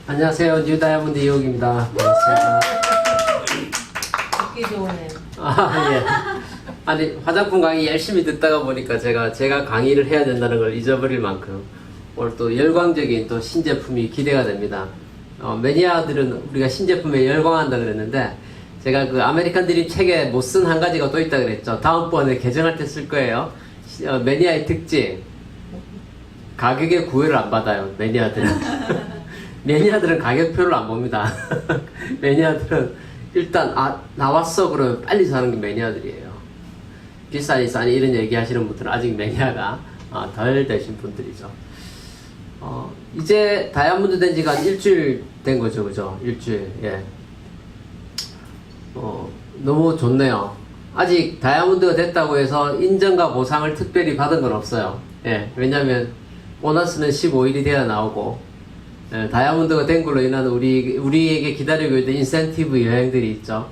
안녕하세요. 뉴 다이아몬드 이옥입니다. 반갑습니다. 듣기 좋으네. 예. 아니, 화장품 강의 열심히 듣다가 보니까 제가 강의를 해야 된다는 걸 잊어버릴 만큼 오늘 또 열광적인 또 신제품이 기대가 됩니다. 매니아들은 우리가 신제품에 열광한다 그랬는데, 제가 그 아메리칸 드림 책에 못 쓴 한 가지가 또 있다 그랬죠. 다음번에 개정할 때 쓸 거예요. 매니아의 특징. 가격에 구애를 안 받아요, 매니아들은. 매니아들은 가격표를 안 봅니다. 매니아들은 일단 나왔어 그러면 빨리 사는 게 매니아들이에요. 비싸니 싸니 이런 얘기 하시는 분들은 아직 매니아가 덜 되신 분들이죠. 이제 다이아몬드 된 지가 한 일주일 된 거죠, 그죠? 일주일. 예. 너무 좋네요. 아직 다이아몬드가 됐다고 해서 인정과 보상을 특별히 받은 건 없어요. 예. 왜냐면 보너스는 15일이 돼야 나오고, 예, 다이아몬드가 된 걸로 인한 우리에게 기다리고 있는 인센티브 여행들이 있죠.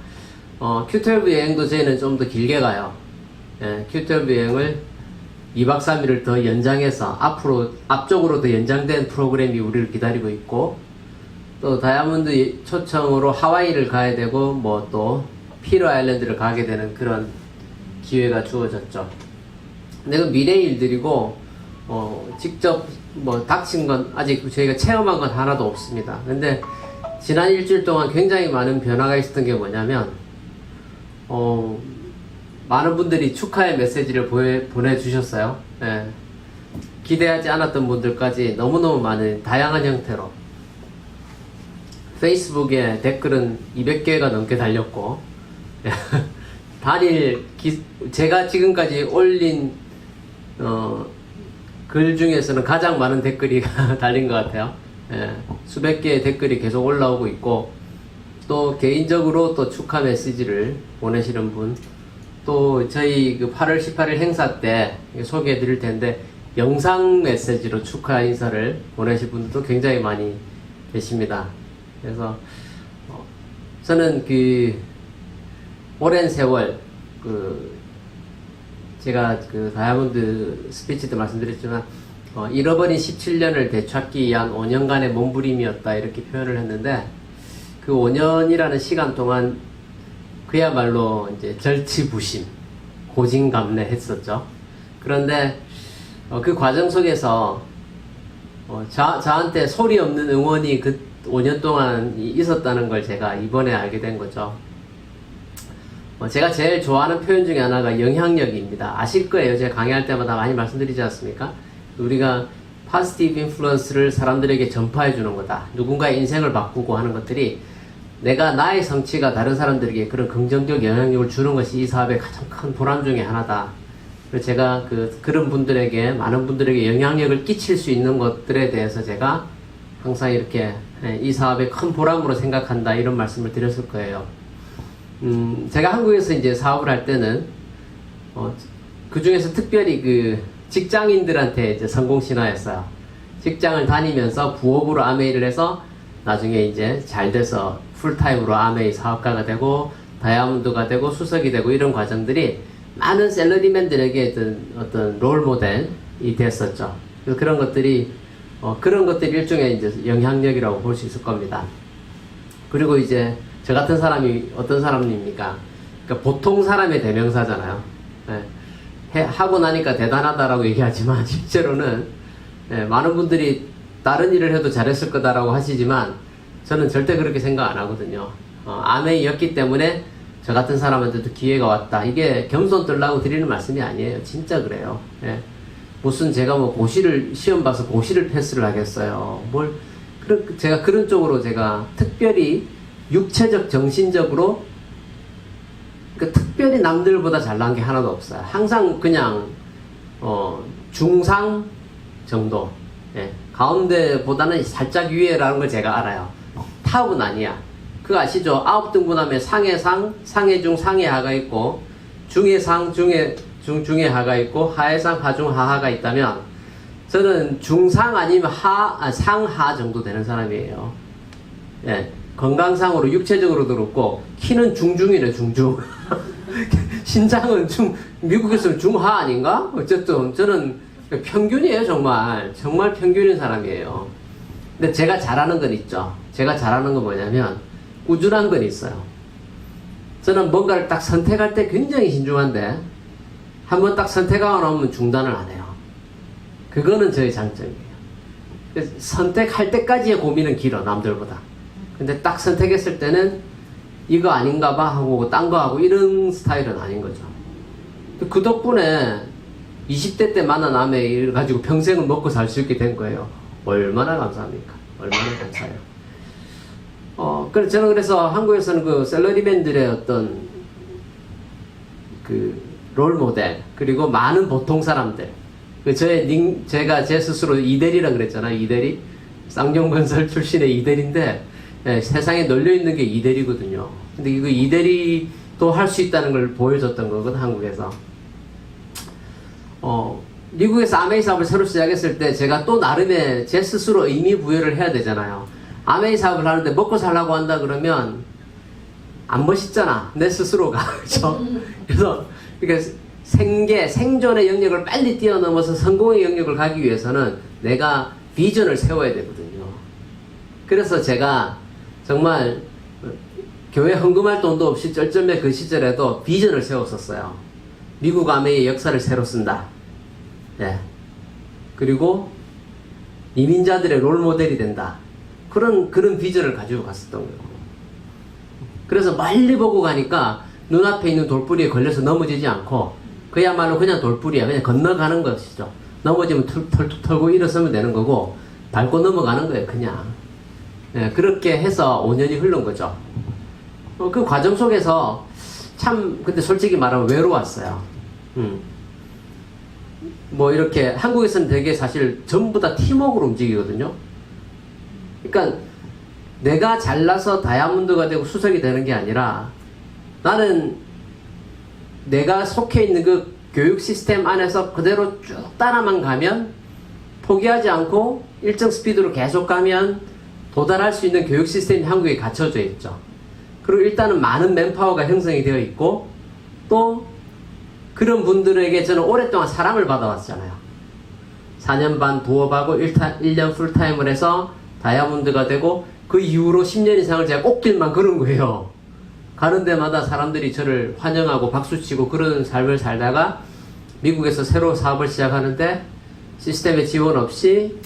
Q12 여행도 저희는 좀 더 길게 가요. 예, Q12 여행을 2박 3일을 더 연장해서 앞쪽으로 더 연장된 프로그램이 우리를 기다리고 있고, 또 다이아몬드 초청으로 하와이를 가야 되고, 뭐 또 피로 아일랜드를 가게 되는 그런 기회가 주어졌죠. 근데 그 미래의 일들이고, 직접 뭐 닥친 건 아직 저희가 체험한 건 하나도 없습니다. 근데 지난 일주일 동안 굉장히 많은 변화가 있었던 게 뭐냐면, 많은 분들이 축하의 메시지를 보내주셨어요. 예. 기대하지 않았던 분들까지 너무너무 많은 다양한 형태로. 페이스북에 댓글은 200개가 넘게 달렸고, 제가 지금까지 올린 글 중에서는 가장 많은 댓글이 달린 것 같아요. 예. 수백 개의 댓글이 계속 올라오고 있고, 또 개인적으로 또 축하 메시지를 보내시는 분, 또 저희 그 8월 18일 행사 때 소개해 드릴 텐데 영상 메시지로 축하 인사를 보내실 분들도 굉장히 많이 계십니다. 그래서 저는 그 오랜 세월 제가 그 다이아몬드 스피치 때 말씀드렸지만 잃어버린 17년을 되찾기 위한 5년간의 몸부림이었다 이렇게 표현을 했는데, 그 5년이라는 시간 동안 그야말로 이제 절치부심, 고진감래 했었죠. 그런데 그 과정 속에서 저한테 소리 없는 응원이 그 5년 동안 있었다는 걸 제가 이번에 알게 된 거죠. 제가 제일 좋아하는 표현 중에 하나가 영향력입니다. 아실 거예요. 제가 강의할 때마다 많이 말씀드리지 않습니까? 우리가 파지티브 인플루언스를 사람들에게 전파해 주는 거다. 누군가의 인생을 바꾸고 하는 것들이, 내가 나의 성취가 다른 사람들에게 그런 긍정적 영향력을 주는 것이 이 사업의 가장 큰 보람 중에 하나다. 그래서 제가 그런 분들에게, 많은 분들에게 영향력을 끼칠 수 있는 것들에 대해서 제가 항상 이렇게 이 사업의 큰 보람으로 생각한다, 이런 말씀을 드렸을 거예요. 제가 한국에서 이제 사업을 할 때는 그 중에서 특별히 그 직장인들한테 이제 성공 신화였어요. 직장을 다니면서 부업으로 아메이를 해서 나중에 이제 잘 돼서 풀타임으로 아메이 사업가가 되고 다이아몬드가 되고 수석이 되고, 이런 과정들이 많은 샐러리맨들에게 어떤 롤 모델이 됐었죠. 그래서 그런 것들이 일종의 이제 영향력이라고 볼 수 있을 겁니다. 그리고 이제 저 같은 사람이 어떤 사람입니까? 그러니까 보통 사람의 대명사잖아요. 예. 하고 나니까 대단하다라고 얘기하지만 실제로는 많은 분들이 다른 일을 해도 잘했을 거다라고 하시지만 저는 절대 그렇게 생각 안 하거든요. 아메이였기 때문에 저 같은 사람한테도 기회가 왔다. 이게 겸손 떨라고 드리는 말씀이 아니에요. 진짜 그래요. 예. 무슨 제가 뭐 시험 봐서 고시를 패스를 하겠어요. 제가 그런 쪽으로 제가 특별히 육체적, 정신적으로 특별히 남들보다 잘난 게 하나도 없어요. 항상 그냥 중상 정도. 예. 가운데보다는 살짝 위에라는 걸 제가 알아요. 탑은 아니야. 그거 아시죠? 9등분하면 상해상, 상해중, 상해하가 있고, 중해상, 중해하가 있고, 하해상, 하중, 하하가 있다면, 저는 중상 아니면 상하 정도 되는 사람이에요. 예. 건강상으로, 육체적으로도 그렇고, 키는 중중이네, 중중. 신장은 미국에서는 중하 아닌가? 어쨌든, 저는 평균이에요, 정말. 정말 평균인 사람이에요. 근데 제가 잘하는 건 있죠. 제가 잘하는 건 뭐냐면 꾸준한 건 있어요. 저는 뭔가를 딱 선택할 때 굉장히 신중한데 한번 딱 선택하고 나면 중단을 안 해요. 그거는 저의 장점이에요. 선택할 때까지의 고민은 길어, 남들보다. 근데 딱 선택했을 때는 이거 아닌가 봐 하고 딴 거 하고 이런 스타일은 아닌 거죠. 그 덕분에 20대 때 만난 아내를 가지고 평생을 먹고 살 수 있게 된 거예요. 얼마나 감사합니까? 얼마나 감사해요. 저는 그래서 한국에서는 그 샐러리맨들의 어떤 그 롤 모델, 그리고 많은 보통 사람들, 제가 제 스스로 이대리라 그랬잖아요. 이대리. 쌍용건설 출신의 이대리인데, 예, 세상에 널려있는 게 이대리거든요. 근데 이거 이대리도 할 수 있다는 걸 보여줬던 거거든, 한국에서. 미국에서 아메이 사업을 새로 시작했을 때 제가 또 나름의 제 스스로 의미 부여를 해야 되잖아요. 아메이 사업을 하는데 먹고 살라고 한다 그러면 안 멋있잖아, 내 스스로가. 그죠? 그래서 그러니까 생존의 영역을 빨리 뛰어넘어서 성공의 영역을 가기 위해서는 내가 비전을 세워야 되거든요. 그래서 제가 정말 교회 헌금할 돈도 없이 쩔쩔매 그 시절에도 비전을 세웠었어요. 미국 아메이의 역사를 새로 쓴다. 예. 그리고 이민자들의 롤 모델이 된다. 그런 비전을 가지고 갔었던 거예요. 그래서 멀리 보고 가니까 눈앞에 있는 돌뿌리에 걸려서 넘어지지 않고 그야말로 그냥 돌뿌리야. 그냥 건너가는 것이죠. 넘어지면 털툭 털고 일어서면 되는 거고 밟고 넘어가는 거예요. 그냥. 예, 그렇게 해서 5년이 흐른 거죠. 그 과정 속에서 참 근데 솔직히 말하면 외로웠어요. 뭐 이렇게 한국에서는 되게 사실 전부 다 팀워크로 움직이거든요. 그러니까 내가 잘나서 다이아몬드가 되고 수석이 되는 게 아니라 나는 내가 속해 있는 그 교육 시스템 안에서 그대로 쭉 따라만 가면 포기하지 않고 일정 스피드로 계속 가면 도달할 수 있는 교육 시스템이 한국에 갖춰져 있죠. 그리고 일단은 많은 맨파워가 형성이 되어 있고 또 그런 분들에게 저는 오랫동안 사랑을 받아왔잖아요. 4년 반 부업하고 1년 풀타임을 해서 다이아몬드가 되고 그 이후로 10년 이상을 제가 꽃길만 걸은 거예요. 가는 데마다 사람들이 저를 환영하고 박수치고 그런 삶을 살다가 미국에서 새로 사업을 시작하는데 시스템의 지원 없이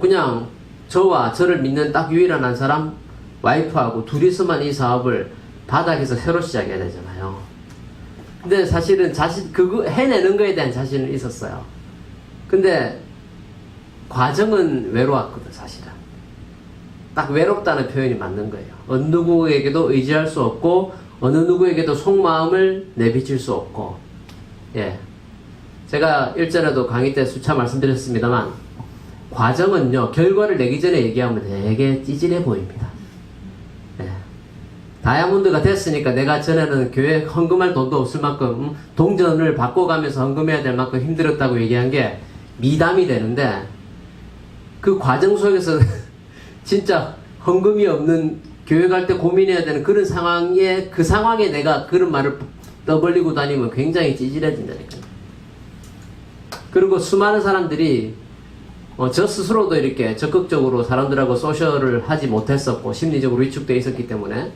그냥 저와 저를 믿는 딱 유일한 한 사람 와이프하고 둘이서만 이 사업을 바닥에서 새로 시작해야 되잖아요. 근데 사실은 그거 해내는 거에 대한 자신은 있었어요. 근데 과정은 외로웠거든, 사실은. 딱 외롭다는 표현이 맞는 거예요. 어느 누구에게도 의지할 수 없고 어느 누구에게도 속마음을 내비칠 수 없고. 예, 제가 일전에도 강의 때 수차 말씀드렸습니다만 과정은요, 결과를 내기 전에 얘기하면 되게 찌질해 보입니다. 예. 다이아몬드가 됐으니까 내가 전에는 교회 헌금할 돈도 없을 만큼 동전을 바꿔가면서 헌금해야 될 만큼 힘들었다고 얘기한 게 미담이 되는데 그 과정 속에서 진짜 헌금이 없는 교회 갈 때 고민해야 되는 그런 상황에 그 상황에 내가 그런 말을 떠벌리고 다니면 굉장히 찌질해진다니까요. 그리고 수많은 사람들이 저 스스로도 이렇게 적극적으로 사람들하고 소셜을 하지 못했었고 심리적으로 위축되어 있었기 때문에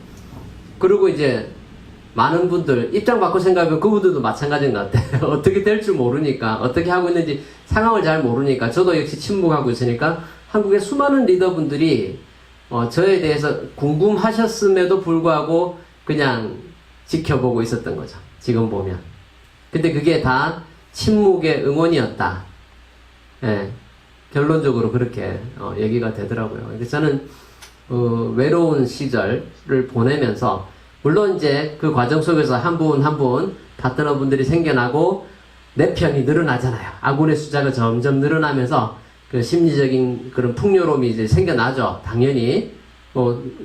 그리고 이제 많은 분들 입장 바꿔 생각하면 그분들도 마찬가지인 것 같아요. 어떻게 될 줄 모르니까 어떻게 하고 있는지 상황을 잘 모르니까 저도 역시 침묵하고 있으니까 한국의 수많은 리더분들이 저에 대해서 궁금하셨음에도 불구하고 그냥 지켜보고 있었던 거죠. 지금 보면. 근데 그게 다 침묵의 응원이었다. 예, 결론적으로 그렇게 얘기가 되더라고요. 근데 저는 외로운 시절을 보내면서 물론 이제 그 과정 속에서 한 분 한 분 파트너분들이 생겨나고 내 편이 늘어나잖아요. 아군의 숫자가 점점 늘어나면서 그 심리적인 그런 풍요로움이 이제 생겨나죠. 당연히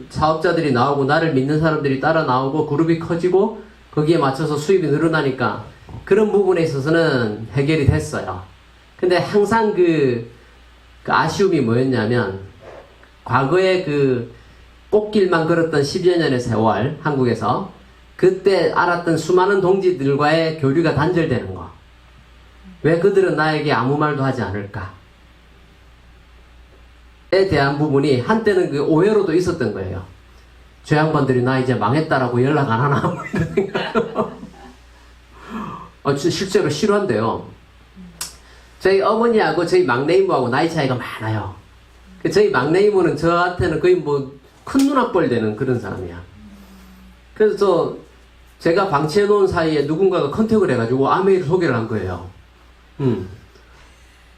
사업자들이 나오고 나를 믿는 사람들이 따라 나오고 그룹이 커지고 거기에 맞춰서 수입이 늘어나니까 그런 부분에 있어서는 해결이 됐어요. 근데 항상 그 아쉬움이 뭐였냐면 과거에 그 꽃길만 걸었던 10여 년의 세월 한국에서 그때 알았던 수많은 동지들과의 교류가 단절되는 거. 왜 그들은 나에게 아무 말도 하지 않을까? 대한 부분이 한때는 그 오해로도 있었던 거예요. 저 양반들이 나 이제 망했다라고 연락 안 하나? 뭐 이런 생각. 실제로 싫어한대요. 저희 어머니하고 저희 막내 이모하고 나이 차이가 많아요. 저희 막내 이모는 저한테는 거의 뭐 큰 눈앞벌 되는 그런 사람이야. 그래서 제가 방치해 놓은 사이에 누군가가 컨택을 해가지고 아메이를 소개를 한 거예요.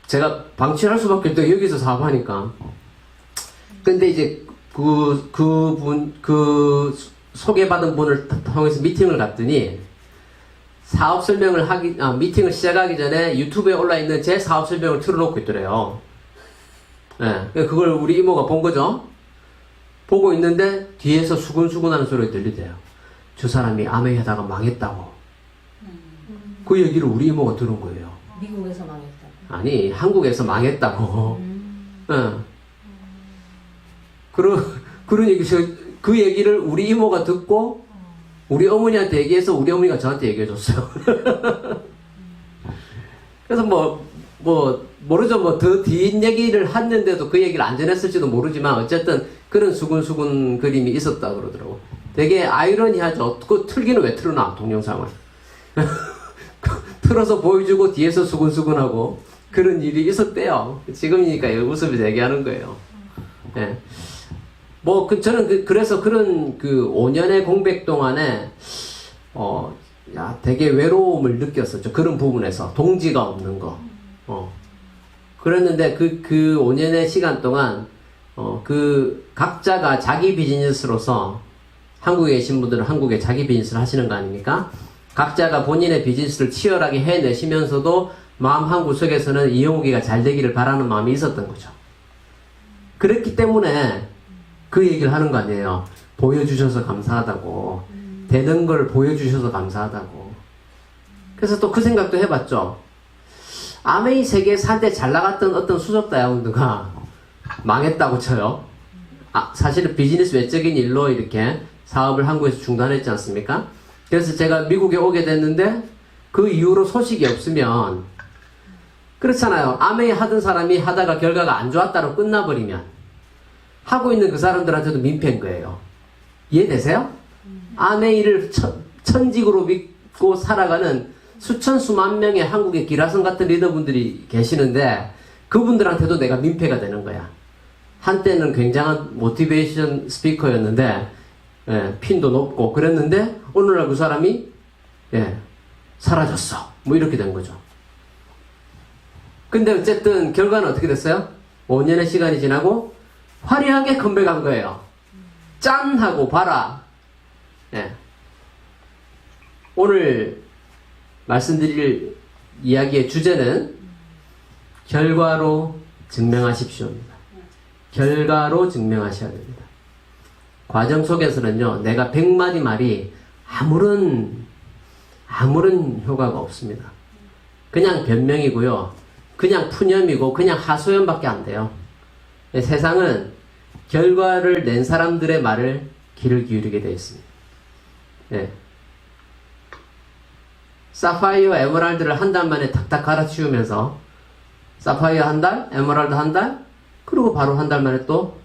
제가 방치를 할 수밖에 없대요. 여기서 사업하니까. 근데 이제 그 소개받은 분을 통해서 미팅을 갔더니 사업 설명을 미팅을 시작하기 전에 유튜브에 올라있는 제 사업 설명을 틀어놓고 있더래요. 예, 그걸 우리 이모가 본 거죠. 보고 있는데 뒤에서 수근수근 하는 소리가 들리대요. 저 사람이 아메이 하다가 망했다고. 그 얘기를 우리 이모가 들은 거예요. 미국에서 망했다. 아니, 한국에서 망했다고. 예. 그런 얘기, 그 얘기를 우리 이모가 듣고 우리 어머니한테 얘기해서 우리 어머니가 저한테 얘기해줬어요. 그래서 모르죠. 더 뒷얘기를 했는데도 그 얘기를 안 전했을지도 모르지만 어쨌든 그런 수근수근 그림이 있었다 그러더라고. 되게 아이러니하죠. 그 틀기는 왜 틀어놔, 동영상을. 틀어서 보여주고 뒤에서 수근수근하고 그런 일이 있었대요. 지금이니까 웃으면서 얘기하는 거예요. 예. 저는 그래서 그런 5년의 공백 동안에, 되게 외로움을 느꼈었죠. 그런 부분에서. 동지가 없는 거. 그랬는데, 그 5년의 시간 동안, 각자가 자기 비즈니스로서, 한국에 계신 분들은 한국에 자기 비즈니스를 하시는 거 아닙니까? 각자가 본인의 비즈니스를 치열하게 해내시면서도, 마음 한구석에서는 이영욱이가 잘 되기를 바라는 마음이 있었던 거죠. 그랬기 때문에, 그 얘기를 하는 거 아니에요. 보여주셔서 감사하다고. 되는 걸 보여주셔서 감사하다고. 그래서 또 그 생각도 해봤죠. 아메이 세계에서 한때 잘 나갔던 어떤 수석 다이아몬드가 망했다고 쳐요. 사실은 비즈니스 외적인 일로 이렇게 사업을 한국에서 중단했지 않습니까? 그래서 제가 미국에 오게 됐는데 그 이후로 소식이 없으면 그렇잖아요. 아메이 하던 사람이 하다가 결과가 안 좋았다로 끝나버리면 하고 있는 그 사람들한테도 민폐인 거예요. 이해되세요? 아메이를 천직으로 믿고 살아가는 수천 수만 명의 한국의 기라성 같은 리더분들이 계시는데 그분들한테도 내가 민폐가 되는 거야. 한때는 굉장한 모티베이션 스피커였는데 핀도 높고 그랬는데 오늘날 그 사람이 사라졌어. 뭐 이렇게 된 거죠. 근데 어쨌든 결과는 어떻게 됐어요? 5년의 시간이 지나고 화려하게 컴백한 거예요. 짠! 하고 봐라. 오늘 말씀드릴 이야기의 주제는 결과로 증명하십시오입니다. 결과로 증명하셔야 됩니다. 과정 속에서는요, 내가 100마디 말이 아무런 효과가 없습니다. 그냥 변명이고요, 그냥 푸념이고, 그냥 하소연밖에 안 돼요. 세상은 결과를 낸 사람들의 말을 귀를 기울이게 되어 있습니다. 사파이어, 에메랄드를 한 달 만에 탁탁 갈아치우면서 사파이어 한 달, 에메랄드 한 달, 그리고 바로 한 달 만에 또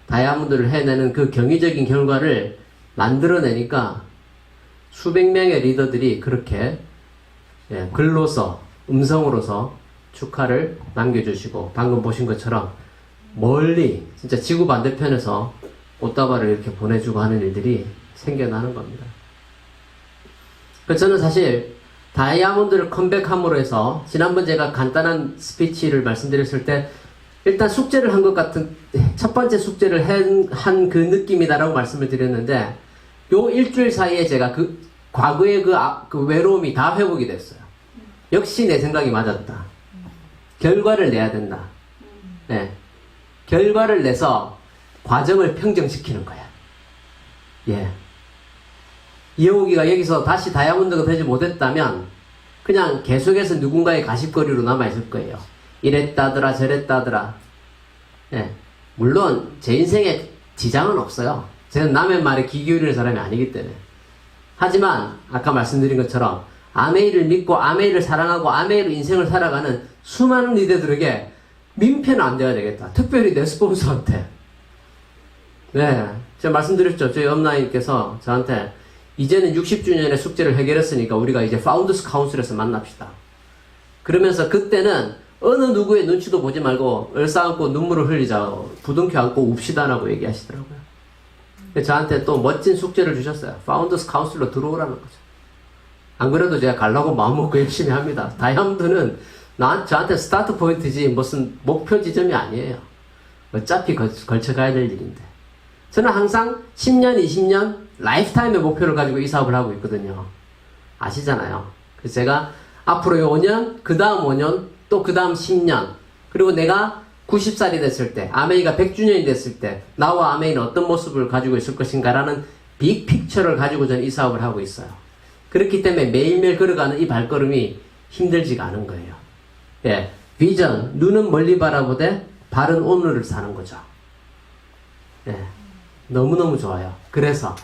다이아몬드를 해내는 그 경이적인 결과를 만들어내니까 수백 명의 리더들이 그렇게 글로서, 음성으로서 축하를 남겨주시고 방금 보신 것처럼 멀리 진짜 지구 반대편에서 꽃다발을 이렇게 보내주고 하는 일들이 생겨나는 겁니다. 저는 사실 다이아몬드를 컴백함으로 해서 지난번 제가 간단한 스피치를 말씀드렸을 때 일단 숙제를 한 것 같은 첫 번째 숙제를 한 그 느낌이다라고 말씀을 드렸는데 요 일주일 사이에 제가 과거의 그 외로움이 다 회복이 됐어요. 역시 내 생각이 맞았다. 결과를 내야 된다. 결과를 내서 과정을 평정시키는 거야. 이영욱이가 여기서 다시 다이아몬드가 되지 못했다면 그냥 계속해서 누군가의 가십거리로 남아있을 거예요. 이랬다더라 저랬다더라. 물론 제 인생에 지장은 없어요. 저는 남의 말에 귀 기울이는 사람이 아니기 때문에. 하지만 아까 말씀드린 것처럼 아메이를 믿고 아메이를 사랑하고 아메이로 인생을 살아가는 수많은 리더들에게 민폐는 안 돼야 되겠다. 특별히 내 스폰서한테. 네. 제가 말씀드렸죠. 저희 업라인께서 저한테 이제는 60주년의 숙제를 해결했으니까 우리가 이제 파운더스 카운슬에서 만납시다. 그러면서 그때는 어느 누구의 눈치도 보지 말고 얼싸안고 눈물을 흘리자, 부둥켜 안고 웁시다라고 얘기하시더라고요. 저한테 또 멋진 숙제를 주셨어요. 파운더스 카운슬로 들어오라는 거죠. 안 그래도 제가 가려고 마음먹고 열심히 합니다. 다이아몬드는 저한테 스타트 포인트지 무슨 목표 지점이 아니에요. 어차피 걸쳐가야 될 일인데. 저는 항상 10년, 20년 라이프타임의 목표를 가지고 이 사업을 하고 있거든요. 아시잖아요. 그래서 제가 앞으로 5년, 그 다음 5년, 또 그 다음 10년, 그리고 내가 90살이 됐을 때, 아메이가 100주년이 됐을 때 나와 아메이는 어떤 모습을 가지고 있을 것인가라는 빅픽처를 가지고 저는 이 사업을 하고 있어요. 그렇기 때문에 매일매일 걸어가는 이 발걸음이 힘들지가 않은 거예요. 예, 비전, 눈은 멀리 바라보되 발은 오늘을 사는 거죠. 예, 너무너무 좋아요. 그래서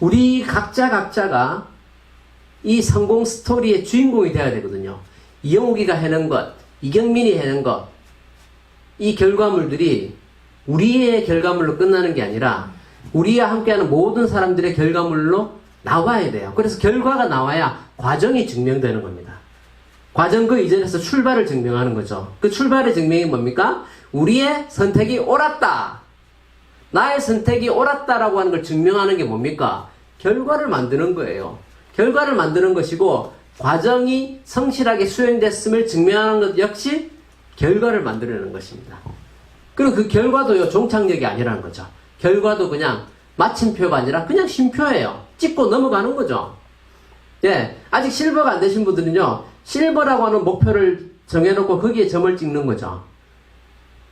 우리 각자가 이 성공 스토리의 주인공이 되어야 되거든요. 이영욱이가 해낸 것, 이경민이 해낸 것, 이 결과물들이 우리의 결과물로 끝나는 게 아니라 우리와 함께하는 모든 사람들의 결과물로 나와야 돼요. 그래서 결과가 나와야 과정이 증명되는 겁니다. 과정 그 이전에서 출발을 증명하는 거죠. 그 출발의 증명이 뭡니까? 우리의 선택이 옳았다. 나의 선택이 옳았다라고 하는 걸 증명하는 게 뭡니까? 결과를 만드는 거예요. 결과를 만드는 것이고 과정이 성실하게 수행됐음을 증명하는 것 역시 결과를 만들어내는 것입니다. 그리고 그 결과도요, 종착역이 아니라는 거죠. 결과도 그냥 마침표가 아니라 그냥 쉼표예요. 찍고 넘어가는 거죠. 예, 아직 실버가 안 되신 분들은요, 실버라고 하는 목표를 정해놓고 거기에 점을 찍는 거죠.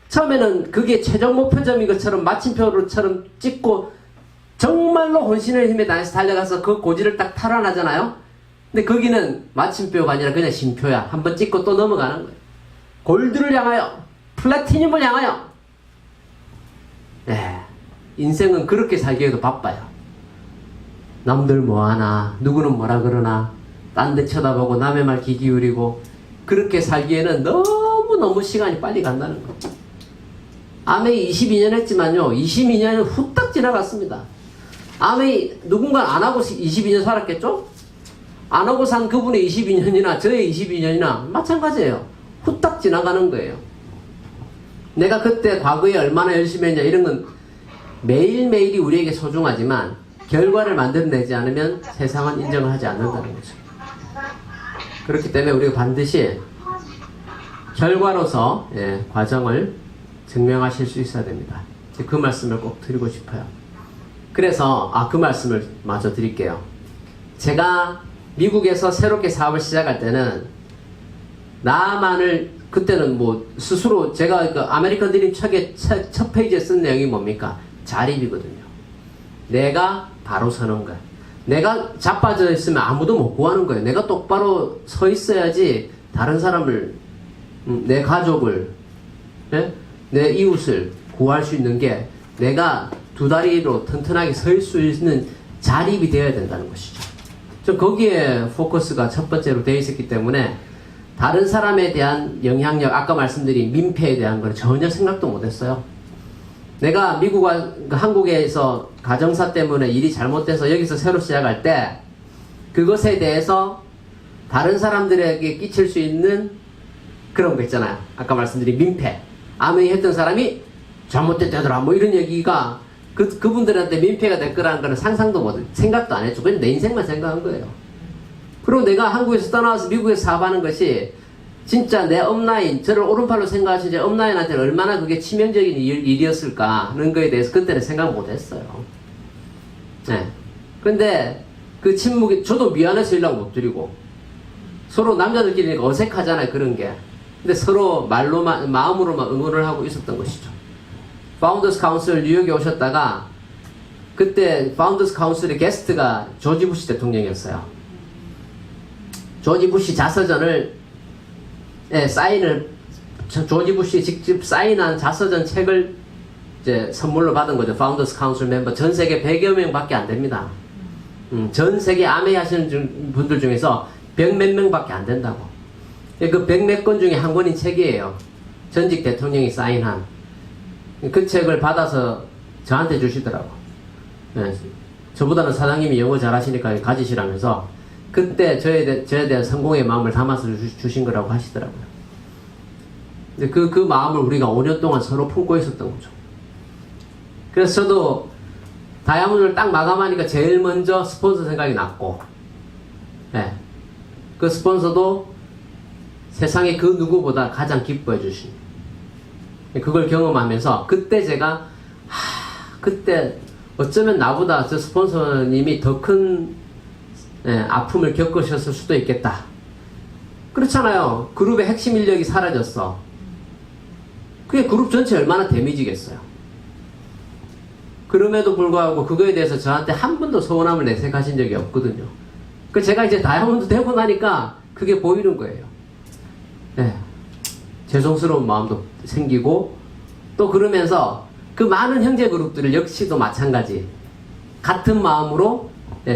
처음에는 그게 최종 목표점인 것처럼 마침표로처럼 찍고 정말로 혼신의 힘에 다해서 달려가서 그 고지를 딱 탈환하잖아요. 근데 거기는 마침표가 아니라 그냥 쉼표야. 한번 찍고 또 넘어가는 거예요. 골드를 향하여, 플래티늄을 향하여. 네, 인생은 그렇게 살기에도 바빠요. 남들 뭐하나, 누구는 뭐라 그러나, 딴 데 쳐다보고 남의 말 귀 기울이고, 그렇게 살기에는 너무너무 시간이 빨리 간다는 거. 아메이 22년 했지만요, 22년은 후딱 지나갔습니다. 아메이 누군가 안 하고 22년 살았겠죠? 안 하고 산 그분의 22년이나 저의 22년이나 마찬가지예요. 후딱 지나가는 거예요. 내가 그때 과거에 얼마나 열심히 했냐 이런 건 매일매일이 우리에게 소중하지만 결과를 만들어내지 않으면 세상은 인정을 하지 않는다는 거죠. 그렇기 때문에 우리가 반드시 결과로서 과정을 증명하실 수 있어야 됩니다. 그 말씀을 꼭 드리고 싶어요. 그래서 그 말씀을 마저 드릴게요. 제가 미국에서 새롭게 사업을 시작할 때는 나만을 그때는 뭐 스스로 제가 그 아메리칸 드림 책의 첫 페이지에 쓴 내용이 뭡니까? 자립이거든요. 내가 바로 서는 거야. 내가 자빠져 있으면 아무도 못 구하는 거예요. 내가 똑바로 서 있어야지 다른 사람을, 내 가족을, 내 이웃을 구할 수 있는 게 내가 두 다리로 튼튼하게 설 수 있는 자립이 되어야 된다는 것이죠. 저 거기에 포커스가 첫 번째로 되어 있었기 때문에 다른 사람에 대한 영향력, 아까 말씀드린 민폐에 대한 걸 전혀 생각도 못했어요. 내가 한국에서 가정사 때문에 일이 잘못돼서 여기서 새로 시작할 때 그것에 대해서 다른 사람들에게 끼칠 수 있는 그런 거 있잖아요. 아까 말씀드린 민폐. 아메이 했던 사람이 잘못됐다더라 뭐 이런 얘기가 그분들한테 민폐가 될 거라는 거는 상상도 못, 생각도 안 했죠. 그냥 내 인생만 생각한 거예요. 그리고 내가 한국에서 떠나와서 미국에서 사업하는 것이 진짜 내 업라인, 저를 오른팔로 생각하신 제 업라인한테는 얼마나 그게 치명적인 일이었을까 하는 거에 대해서 그때는 생각 못 했어요. 네. 근데 그 침묵이, 저도 미안해서 연락 못 드리고, 서로 남자들끼리니까 어색하잖아요, 그런 게. 근데 서로 말로만, 마음으로만 응원을 하고 있었던 것이죠. 파운더스 카운슬 뉴욕에 오셨다가, 그때 파운더스 카운슬의 게스트가 조지 부시 대통령이었어요. 조지 부시 자서전을, 조지 부시 직접 사인한 자서전 책을 이제 선물로 받은 거죠. 파운더스 카운슬 멤버. 전 세계 100여 명밖에 안 됩니다. 전 세계 아메이 하시는 분들 중에서 100몇 명밖에 안 된다고. 그 100몇 권 중에 한 권인 책이에요. 전직 대통령이 사인한. 그 책을 받아서 저한테 주시더라고. 예, 저보다는 사장님이 영어 잘하시니까 가지시라면서 그때 저에 대한 성공의 마음을 담아서 주신 거라고 하시더라고요. 근데 그 마음을 우리가 5년 동안 서로 품고 있었던 거죠. 그래서 저도 다이아몬드를 딱 마감하니까 제일 먼저 스폰서 생각이 났고, 예, 그 스폰서도 세상에 그 누구보다 가장 기뻐해 주신, 그걸 경험하면서 그때 제가 그때 어쩌면 나보다 저 스폰서님이 더 큰 아픔을 겪으셨을 수도 있겠다. 그렇잖아요. 그룹의 핵심 인력이 사라졌어. 그게 그룹 전체 얼마나 데미지겠어요. 그럼에도 불구하고 그거에 대해서 저한테 한 번도 서운함을 내색하신 적이 없거든요. 그 제가 이제 다이아몬드 되고 나니까 그게 보이는 거예요. 네. 죄송스러운 마음도 생기고, 또 그러면서 그 많은 형제 그룹들을 역시도 마찬가지 같은 마음으로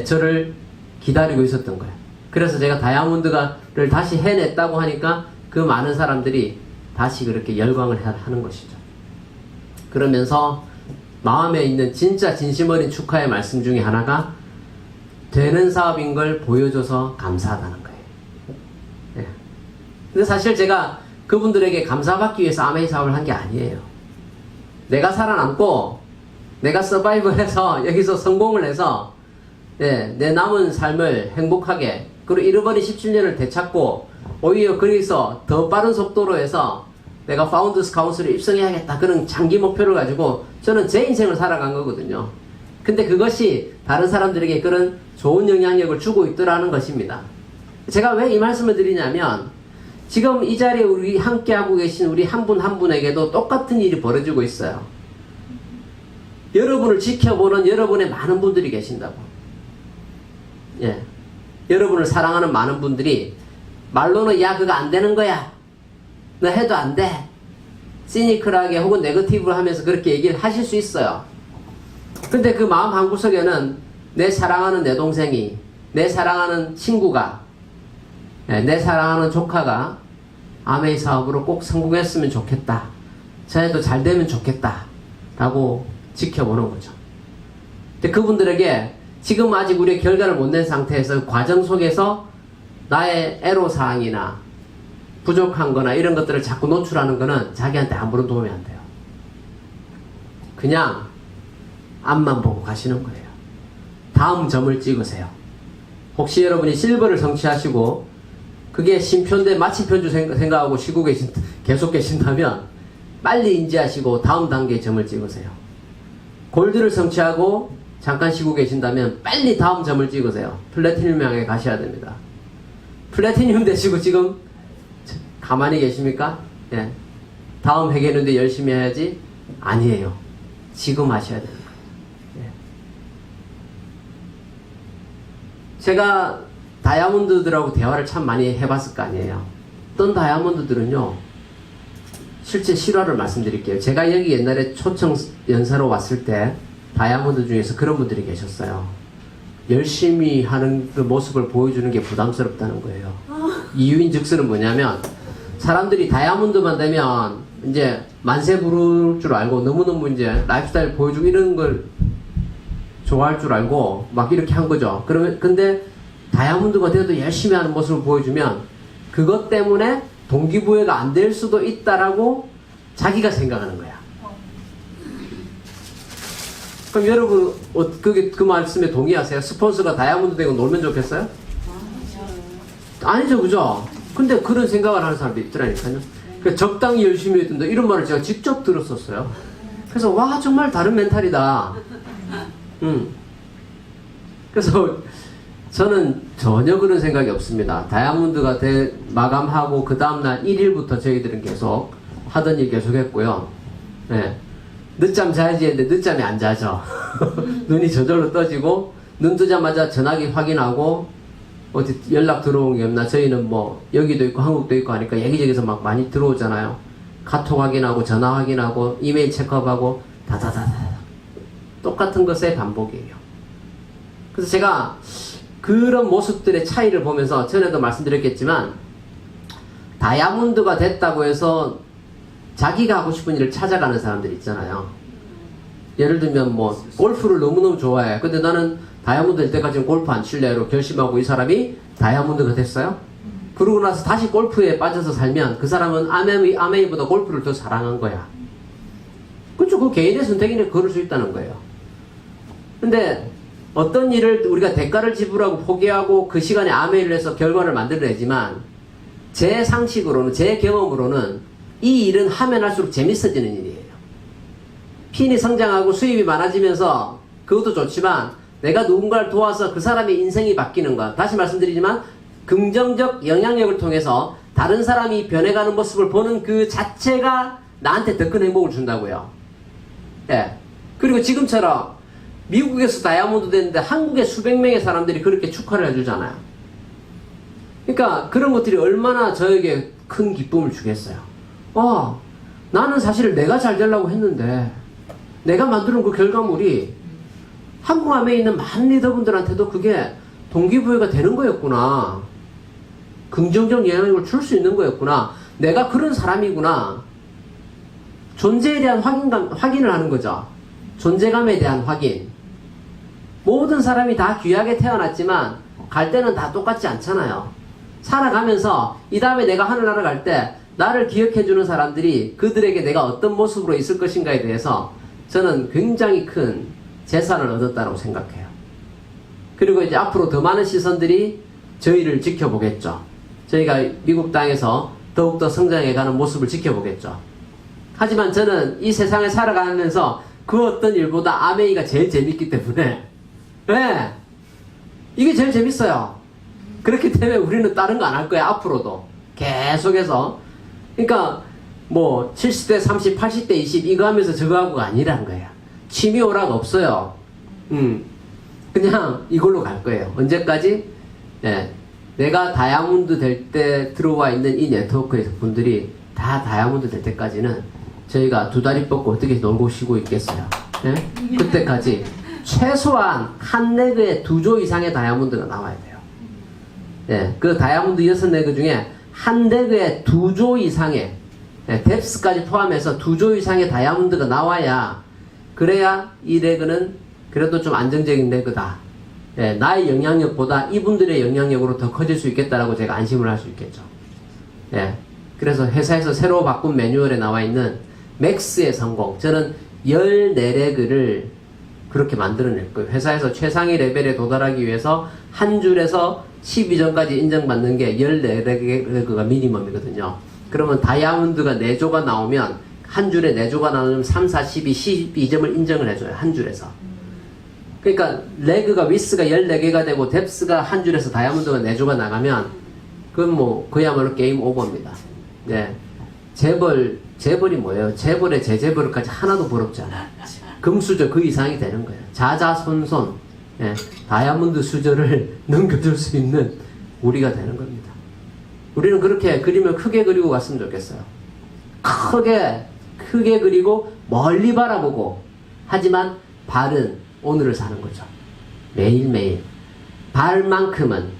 저를 기다리고 있었던 거예요. 그래서 제가 다이아몬드를 다시 해냈다고 하니까 그 많은 사람들이 다시 그렇게 열광을 하는 것이죠. 그러면서 마음에 있는 진짜 진심 어린 축하의 말씀 중에 하나가 되는 사업인 걸 보여줘서 감사하다는 거예요. 네. 근데 사실 제가 그분들에게 감사받기 위해서 아메이 사업을 한 게 아니에요. 내가 살아남고 내가 서바이벌해서 여기서 성공을 해서 내 남은 삶을 행복하게, 그리고 잃어버린 17년을 되찾고 오히려 거기서 더 빠른 속도로 해서 내가 파운더스 카운슬에 입성해야겠다, 그런 장기 목표를 가지고 저는 제 인생을 살아간 거거든요. 근데 그것이 다른 사람들에게 그런 좋은 영향력을 주고 있더라는 것입니다. 제가 왜 이 말씀을 드리냐면, 지금 이 자리에 우리 함께하고 계신 우리 한 분 한 분에게도 똑같은 일이 벌어지고 있어요. 여러분을 지켜보는 여러분의 많은 분들이 계신다고. 예. 여러분을 사랑하는 많은 분들이 말로는 야 그거 안 되는 거야, 너 해도 안 돼, 시니컬하게 혹은 네거티브를 하면서 그렇게 얘기를 하실 수 있어요. 근데 그 마음 한구석에는 내 사랑하는 내 동생이, 내 사랑하는 친구가, 내 사랑하는 조카가 아메이 사업으로 꼭 성공했으면 좋겠다, 저애도 잘 되면 좋겠다 라고 지켜보는 거죠. 근데 그분들에게 지금 아직 우리의 결과를 못 낸 상태에서 과정 속에서 나의 애로사항이나 부족한 거나 이런 것들을 자꾸 노출하는 거는 자기한테 아무런 도움이 안 돼요. 그냥 앞만 보고 가시는 거예요. 다음 점을 찍으세요. 혹시 여러분이 실버를 성취하시고 그게 심표인데 마침표인 줄 생각하고 쉬고 계속 계신다면 빨리 인지하시고 다음 단계의 점을 찍으세요. 골드를 성취하고 잠깐 쉬고 계신다면 빨리 다음 점을 찍으세요. 플래티늄 향해 가셔야 됩니다. 플래티늄 되시고 지금 가만히 계십니까? 예. 다음 회계는데 열심히 해야지? 아니에요. 지금 하셔야 됩니다. 예. 제가 다이아몬드들하고 대화를 참 많이 해봤을 거 아니에요. 어떤 다이아몬드들은요, 실제 실화를 말씀드릴게요. 제가 여기 옛날에 초청 연사로 왔을 때 다이아몬드 중에서 그런 분들이 계셨어요. 열심히 하는 그 모습을 보여주는 게 부담스럽다는 거예요. 이유인 즉슨은 뭐냐면, 사람들이 다이아몬드만 되면 이제 만세 부를 줄 알고 너무너무 이제 라이프스타일 보여주고 이런 걸 좋아할 줄 알고 막 이렇게 한 거죠. 그러면 근데 다이아몬드가 돼도 열심히 하는 모습을 보여주면 그것 때문에 동기부여가 안 될 수도 있다라고 자기가 생각하는 거야. 그럼 여러분 그 말씀에 동의하세요? 스폰서가 다이아몬드 되고 놀면 좋겠어요? 아니죠, 그죠? 근데 그런 생각을 하는 사람도 있더라니까요. 그러니까 적당히 열심히 해야 된다, 이런 말을 제가 직접 들었었어요. 그래서 와, 정말 다른 멘탈이다. 그래서 저는 전혀 그런 생각이 없습니다. 다이아몬드가 마감하고 그 다음날 1일부터 저희들은 계속 하던 일 계속 했고요. 네. 늦잠 자야지 했는데 늦잠이 안 자죠. 눈이 저절로 떠지고, 눈 뜨자마자 전화기 확인하고 어디 연락 들어온 게 없나. 저희는 뭐 여기도 있고 한국도 있고 하니까 여기저기서 막 많이 들어오잖아요. 카톡 확인하고 전화 확인하고 이메일 체크업하고 다다다다 똑같은 것의 반복이에요. 그래서 제가 그런 모습들의 차이를 보면서 전에도 말씀드렸겠지만, 다이아몬드가 됐다고 해서 자기가 하고 싶은 일을 찾아가는 사람들 있잖아요. 예를 들면 뭐 골프를 너무너무 좋아해. 근데 나는 다이아몬드 될 때까지는 골프 안 칠래로 결심하고 이 사람이 다이아몬드가 됐어요. 그러고 나서 다시 골프에 빠져서 살면 그 사람은 아메이보다 골프를 더 사랑한 거야. 그렇죠. 그 개인의 선택이니까 그럴 수 있다는 거예요. 근데 어떤 일을 우리가 대가를 지불하고 포기하고 그 시간에 아메이를 해서 결과를 만들어내지만 제 상식으로는, 제 경험으로는 이 일은 하면 할수록 재밌어지는 일이에요. 핀이 성장하고 수입이 많아지면서 그것도 좋지만 내가 누군가를 도와서 그 사람의 인생이 바뀌는 것. 다시 말씀드리지만 긍정적 영향력을 통해서 다른 사람이 변해가는 모습을 보는 그 자체가 나한테 더 큰 행복을 준다고요. 예. 그리고 지금처럼 미국에서 다이아몬드 됐는데 한국의 수백 명의 사람들이 그렇게 축하를 해주잖아요. 그러니까 그런 것들이 얼마나 저에게 큰 기쁨을 주겠어요. 나는 사실 내가 잘 되려고 했는데 내가 만드는 그 결과물이 한국암에 있는 많은 리더분들한테도 그게 동기부여가 되는 거였구나. 긍정적 영향력을 줄 수 있는 거였구나. 내가 그런 사람이구나. 존재에 대한 확인을 하는 거죠. 존재감에 대한 확인. 모든 사람이 다 귀하게 태어났지만 갈 때는 다 똑같지 않잖아요. 살아가면서 이 다음에 내가 하늘나라 갈 때 나를 기억해주는 사람들이 그들에게 내가 어떤 모습으로 있을 것인가에 대해서 저는 굉장히 큰 재산을 얻었다고 생각해요. 그리고 이제 앞으로 더 많은 시선들이 저희를 지켜보겠죠. 저희가 미국 땅에서 더욱더 성장해가는 모습을 지켜보겠죠. 하지만 저는 이 세상을 살아가면서 그 어떤 일보다 아메이가 제일 재밌기 때문에 네, 이게 제일 재밌어요. 그렇기 때문에 우리는 다른 거 안 할 거야. 앞으로도 계속해서. 그러니까 뭐 70대 30, 80대 20 이거 하면서 저거 하고가 아니라는 거야. 취미 오락 없어요. 그냥 이걸로 갈 거예요. 언제까지? 예, 내가 다이아몬드 될 때 들어와 있는 이 네트워크의 분들이 다 다이아몬드 될 때까지는 저희가 두 다리 뻗고 어떻게 놀고 쉬고 있겠어요. 예? 그때까지 최소한 한 레그에 2조 이상의 다이아몬드가 나와야 돼요. 예, 그 다이아몬드 6레그 중에 한 레그에 2조 이상의 뎁스까지 포함해서 2조 이상의 다이아몬드가 나와야 그래야 이 레그는 그래도 좀 안정적인 레그다. 예, 나의 영향력보다 이분들의 영향력으로 더 커질 수 있겠다라고 제가 안심을 할 수 있겠죠. 예, 그래서 회사에서 새로 바꾼 매뉴얼에 나와 있는 맥스의 성공. 저는 14레그를 그렇게 만들어낼 거예요. 회사에서 최상위 레벨에 도달하기 위해서 한 줄에서 12점까지 인정받는 게 14레그가 미니멈이거든요. 그러면 다이아몬드가 4조가 나오면 한 줄에 4조가 나오면 3, 4, 12, 12점을 인정을 해줘요. 한 줄에서. 그러니까 레그가 위스가 14개가 되고 뎁스가 한 줄에서 다이아몬드가 4조가 나가면 그건 뭐 그야말로 게임 오버입니다. 네. 재벌이 뭐예요? 재벌의 재재벌까지 하나도 부럽지 않아요. 금수저 그 이상이 되는 거예요. 자자손손 예, 다이아몬드 수저를 넘겨줄 수 있는 우리가 되는 겁니다. 우리는 그렇게 그림을 크게 그리고 갔으면 좋겠어요. 크게 그리고 멀리 바라보고 하지만 발은 오늘을 사는 거죠. 매일매일 발만큼은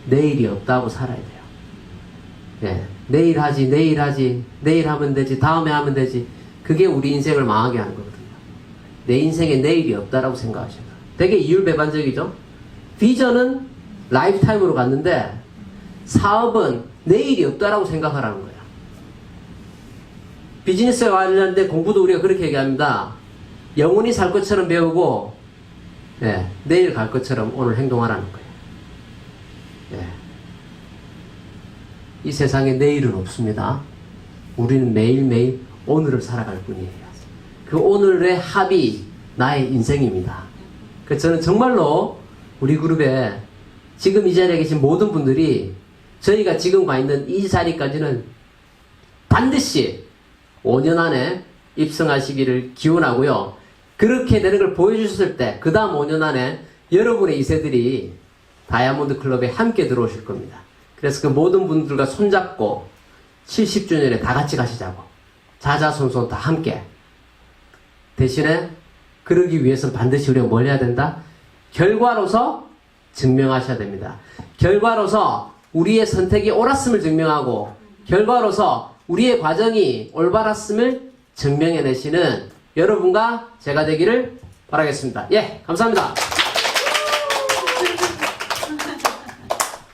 내일이 없다고 살아야 돼요. 예, 내일 하면 되지, 다음에 하면 되지. 그게 우리 인생을 망하게 하는 거거든요. 내 인생에 내일이 없다라고 생각하셔요. 되게 이율배반적이죠. 비전은 라이프타임으로 갔는데 사업은 내일이 없다라고 생각하라는 거예요. 비즈니스에 관련된 공부도 우리가 그렇게 얘기합니다. 영원히 살 것처럼 배우고 예, 내일 갈 것처럼 오늘 행동하라는 거예요. 예. 이 세상에 내일은 없습니다. 우리는 매일매일 오늘을 살아갈 뿐이에요. 그 오늘의 합이 나의 인생입니다. 그래서 저는 정말로 우리 그룹에 지금 이 자리에 계신 모든 분들이 저희가 지금 가 있는 이 자리까지는 반드시 5년 안에 입성하시기를 기원하고요. 그렇게 되는 걸 보여주셨을 때 그 다음 5년 안에 여러분의 2세들이 다이아몬드 클럽에 함께 들어오실 겁니다. 그래서 그 모든 분들과 손잡고 70주년에 다 같이 가시자고. 자자손손 다 함께. 대신에 그러기 위해서는 반드시 우리가 뭘 해야 된다? 결과로서 증명하셔야 됩니다. 결과로서 우리의 선택이 옳았음을 증명하고 결과로서 우리의 과정이 올바랐음을 증명해내시는 여러분과 제가 되기를 바라겠습니다. 예, 감사합니다.